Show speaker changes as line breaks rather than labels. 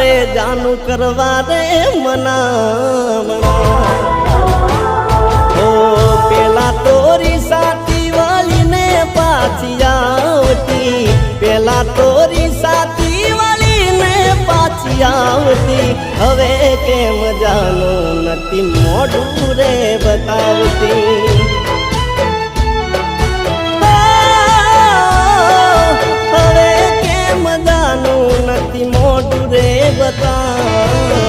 રે જાનું કરવા રે મનામણા ઓ પેલા તોરી સાથી વાલીને પાછી આવતી પેલા તોરી સાથી વાલીને પાછી આવતી હવે કેમ જાનું નથી મોઢું રે બતાવતી હવે કેમ જાનું નથી મોઢું રે બતાવતી